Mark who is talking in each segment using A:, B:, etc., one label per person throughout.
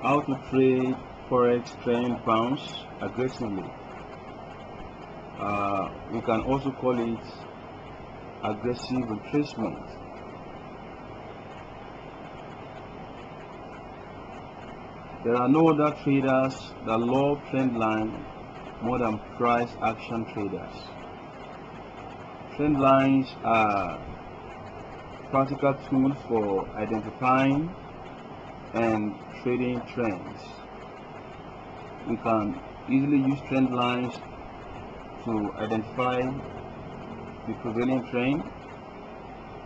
A: How to trade Forex trend bounce aggressively. We can also call it aggressive retracement. There are no other traders that love Trendline more than price action traders. Trendlines are practical tools for identifying and trading trends. We can easily use trend lines to identify the prevailing trend,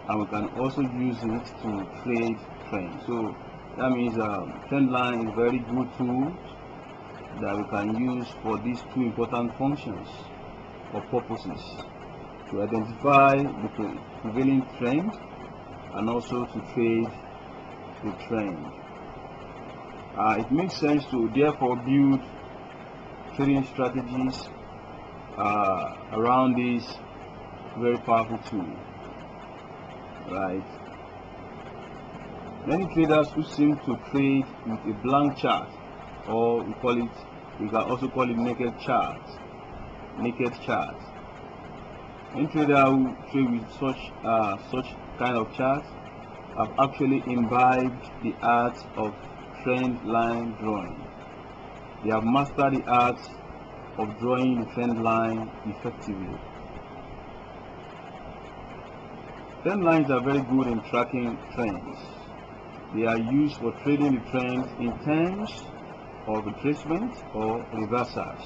A: and we can also use it to trade trends. So that means trend line is a very good tool that we can use for these two important functions or purposes: to identify the prevailing trend and also to trade the trend. It makes sense to therefore build trading strategies around this very powerful tool, right? Many traders who seem to trade with a blank chart, or we can also call it naked chart. Many traders who trade with such kind of charts have actually imbibed the art of trend line drawing. They have mastered the art of drawing the trend line effectively. Trend lines are very good in tracking trends. They are used for trading the trends in terms of retracement or reversals.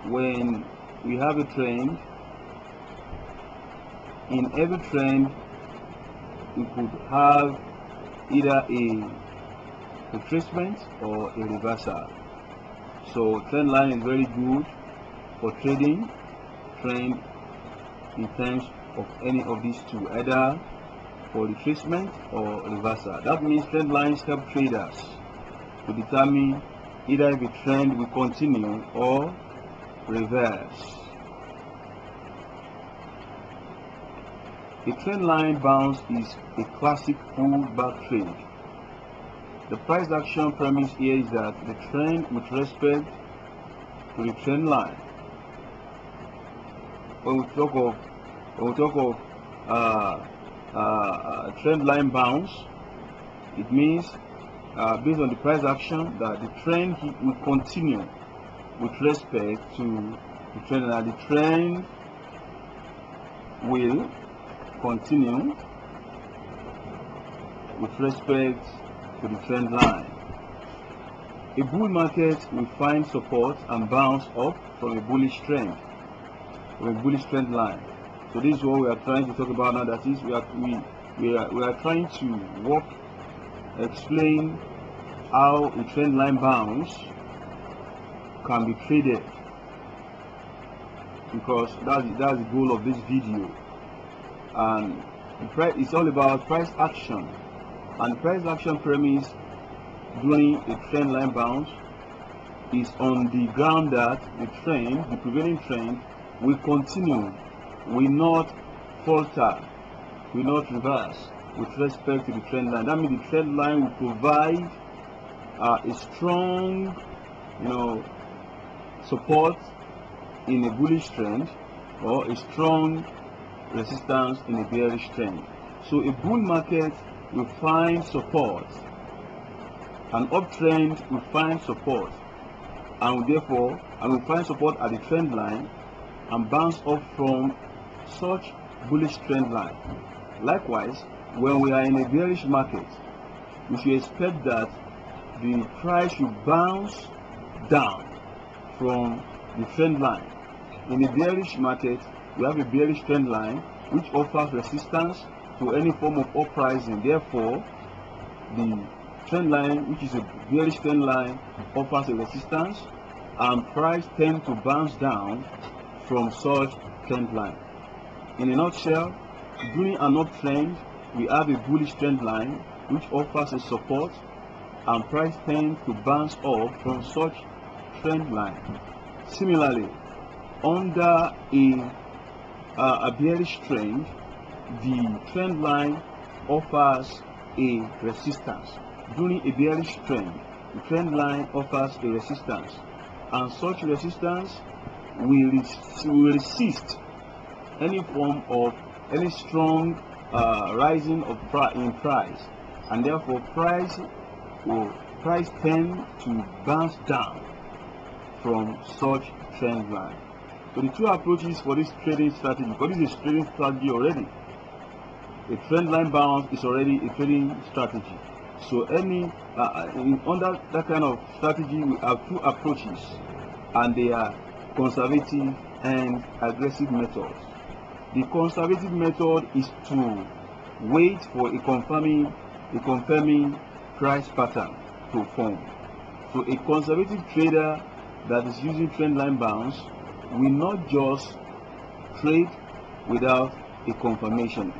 A: When we have a trend, in every trend we could have either a retracement or a reversal. So trend line is very good for trading trend in terms of any of these two, either for retracement or reversal. That means trend lines help traders to determine either if a trend will continue or reverse. A trend line bounce is a classic pullback trade. The price action premise here is that the trend with respect to the trend line. When we talk of trend line bounce, it means based on the price action that the trend will continue with respect to the trend, and the trend will continue with respect to the trend line. A bull market will find support and bounce up from a bullish trend, line. So this is what we are trying to talk about now. That is, we are trying to explain how a trend line bounce can be traded, because that's the goal of this video. And it's all about price action, and price action premise during a trend line bounce is on the ground that the prevailing trend will continue, will not falter, will not reverse with respect to the trend line. That means the trend line will provide a strong support in a bullish trend, or a strong resistance in a bearish trend. So a bull market will find support, an uptrend will find support, and therefore will find support at the trend line and bounce up from such bullish trend line. Likewise, when we are in a bearish market, we should expect that the price should bounce down from the trend line. In a bearish market, we have a bearish trend line which offers resistance to any form of uprising. Therefore, the trend line, which is a bearish trend line, offers a resistance, and price tends to bounce down from such trend line. In a nutshell, during an uptrend, we have a bullish trend line which offers a support, and price tends to bounce up from such trend line. Similarly, under a bearish trend, the trend line offers a resistance. during a bearish trend, the trend line offers a resistance, and such resistance will resist any form of any strong rising of in price, and therefore price tend to bounce down from such trend line. So the two approaches for this trading strategy, because this is a trading strategy already. A trend line bounce is already a trading strategy. So under that kind of strategy, we have two approaches, and they are conservative and aggressive methods. The conservative method is to wait for a confirming price pattern to form. So a conservative trader that is using trend line bounce will not just trade without a confirmation.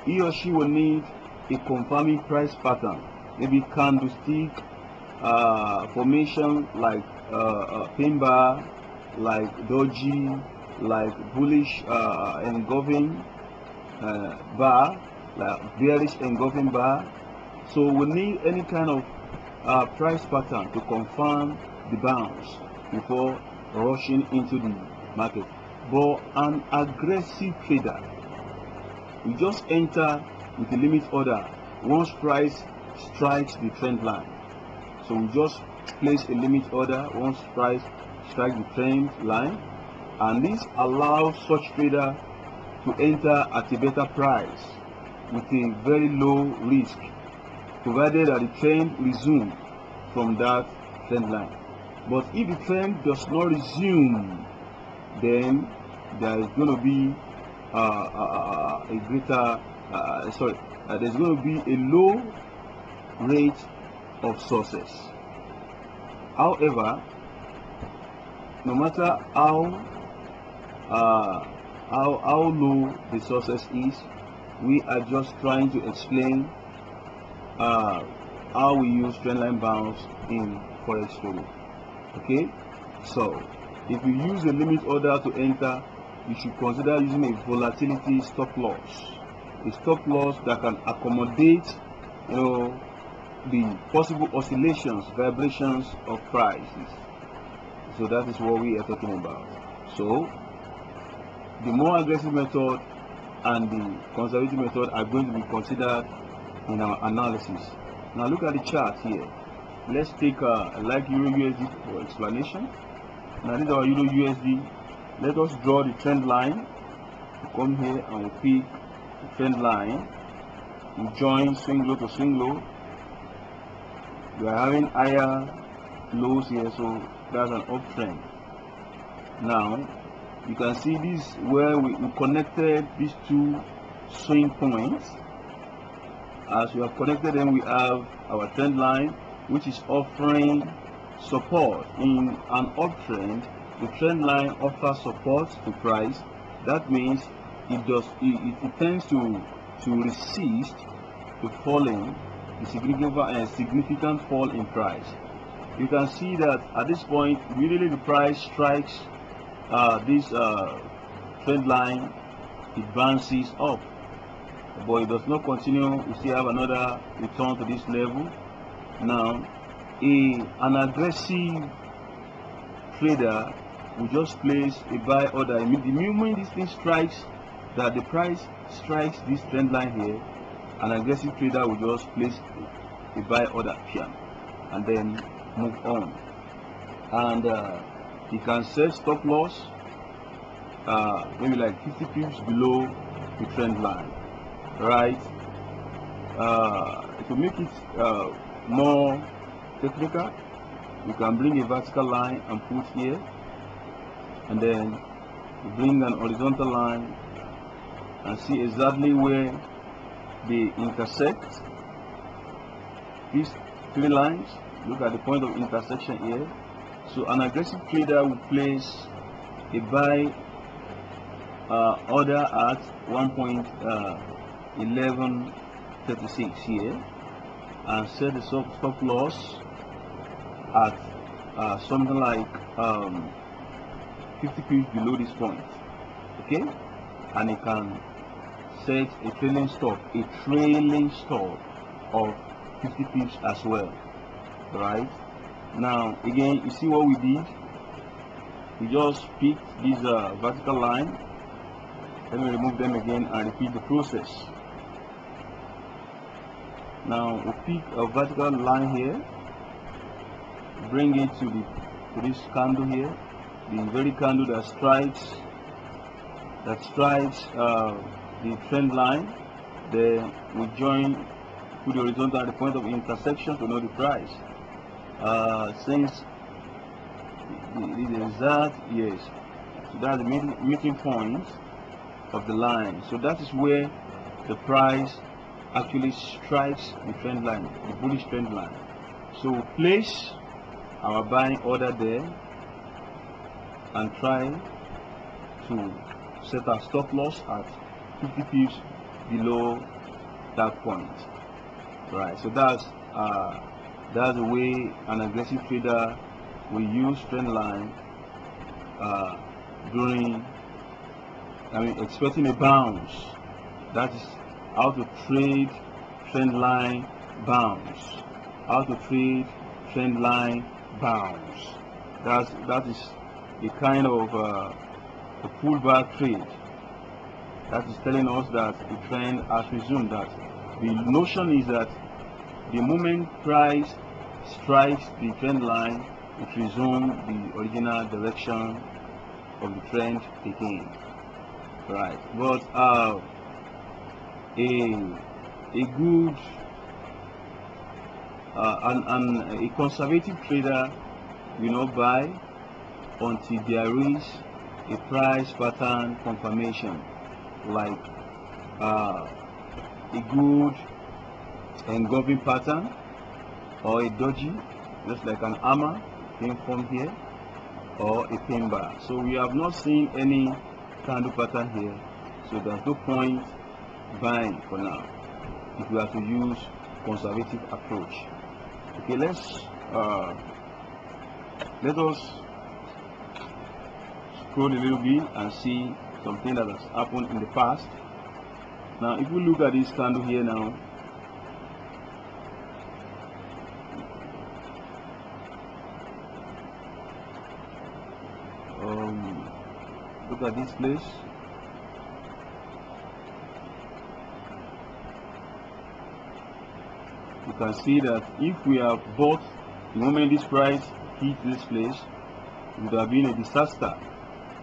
A: He or she will need a confirming price pattern, maybe candlestick formation like pin bar, like doji, like bullish engulfing bar, like bearish engulfing bar. So we need any kind of price pattern to confirm the bounce before rushing into the market. But an aggressive trader will just enter with a limit order once price strikes the trend line. So we just place a limit order once price strikes the trend line, and this allows such trader to enter at a better price with a very low risk, provided that the trend resumes from that trend line. But if the trend does not resume, then there is going to be there's going to be a low rate of success. However, no matter how low the success is, we are just trying to explain how we use trendline bounce in forex trading. Okay, so if you use a limit order to enter, you should consider using a volatility stop loss, a stop loss that can accommodate the possible oscillations, vibrations of prices. So that is what we are talking about. So the more aggressive method and the conservative method are going to be considered in our analysis. Now look at the chart here. Let's take like Euro USD for explanation. Now this is our Euro USD. Let us draw the trend line. We come here and we pick the trend line. We join swing low to swing low. We are having higher lows here, so that's an uptrend. Now you can see this where we connected these two swing points. As we have connected them, we have our trend line, which is offering support. In an uptrend, the trend line offers support to price. That means it tends to resist the falling, the significant fall in price. You can see that at this point, immediately the price strikes this trend line, it bounces up, but it does not continue. We still have another return to this level. Now an aggressive trader will just place a buy order. The moment this thing strikes, that the price strikes this trend line here, an aggressive trader will just place a buy order here and then move on, and he can set stop loss maybe like 50 pips below the trend line, right? To make it more technical, you can bring a vertical line and put here, and then you bring an horizontal line and see exactly where they intersect. These three lines, look at the point of intersection here. So an aggressive trader will place a buy order at 1.1136 here, and set the stop loss at something like 50 pips below this point. Okay, and it can set a trailing stop of 50 pips as well. Right now, again, you see what we did. We just picked this vertical line. Let me remove them again and repeat the process. Now we pick a vertical line here, bring it to this candle here, the very candle that strikes the trend line. Then we join, put the horizontal at the point of intersection to know the price. Since it is that, yes, so that's the meeting point of the line. So that is where the price actually strikes the trend line, the bullish trend line. So we place our buying order there and try to set our stop loss at 50 pips below that point. Right, so that's the way an aggressive trader will use trend line during, expecting a bounce. That is how to trade trend line bounce. How to trade trend line bounce. That is a kind of a pullback trade. That is telling us that the trend has resumed. That the notion is that the moment price strikes the trend line, it resumes the original direction of the trend again. Right, but a good a conservative trader will not buy until there is a price pattern confirmation, like a good engulfing pattern or a doji, just like an hammer being formed here, or a pin bar. So we have not seen any candle pattern here, so there's no point buying for now if we have to use conservative approach. Okay, let us scroll a little bit and see something that has happened in the past. Now if we look at this candle here now, look at this place. You can see that if we have bought the moment this price hit this place, it would have been a disaster,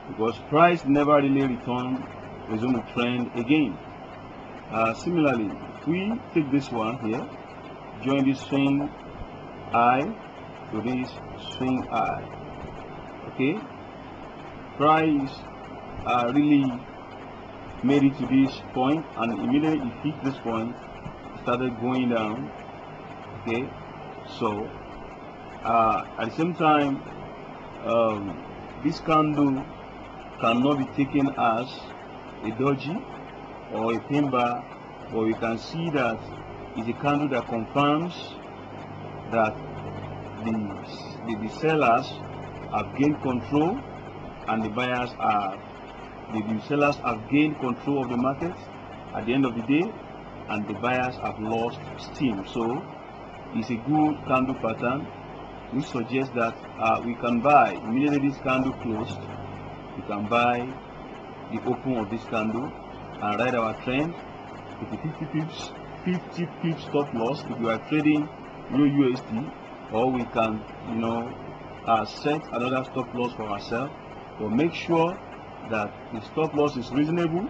A: because price never really returned, resume the trend again. Similarly, if we take this one here, join this swing high to this swing high, okay, price really made it to this point, and immediately it hit this point, it started going down. Okay, so at the same time, this candle cannot be taken as a doji or a pin bar, but we can see that it's a candle that confirms that the sellers have gained control, and the buyers are the sellers have gained control of the market at the end of the day, and the buyers have lost steam. So it's a good candle pattern, which suggests that we can buy immediately this candle closed. We can buy the open of this candle and ride our trend with the 50 pips stop loss if we are trading USD, or we can set another stop loss for ourselves, but make sure that the stop loss is reasonable,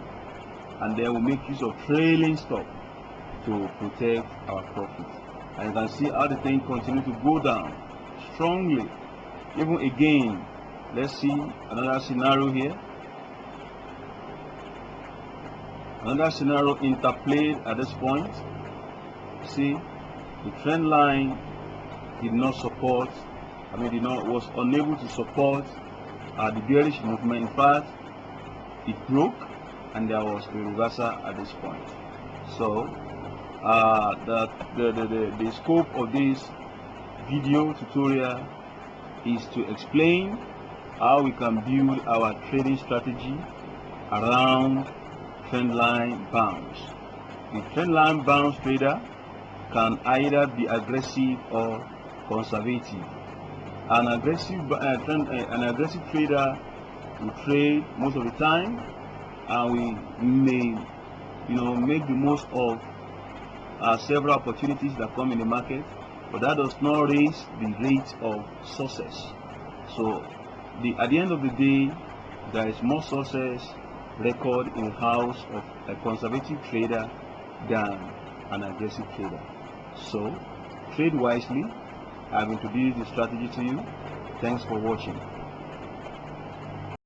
A: and then we'll make use of trailing stop to protect our profit. And you can see how the thing continue to go down strongly. Even again, let's see another scenario here. Another scenario interplayed at this point. See, the trend line did not support, was unable to support the bearish movement. In fact, it broke, and there was a reversal at this point. So the scope of this video tutorial is to explain how we can build our trading strategy around trendline bounce. The trendline bounce trader can either be aggressive or conservative. An aggressive trader will trade most of the time, and we may make the most of several opportunities that come in the market, but that does not raise the rate of success. So at the end of the day, there is more success record in the house of a conservative trader than an aggressive trader. So trade wisely. I've introduced the strategy to you. Thanks for watching.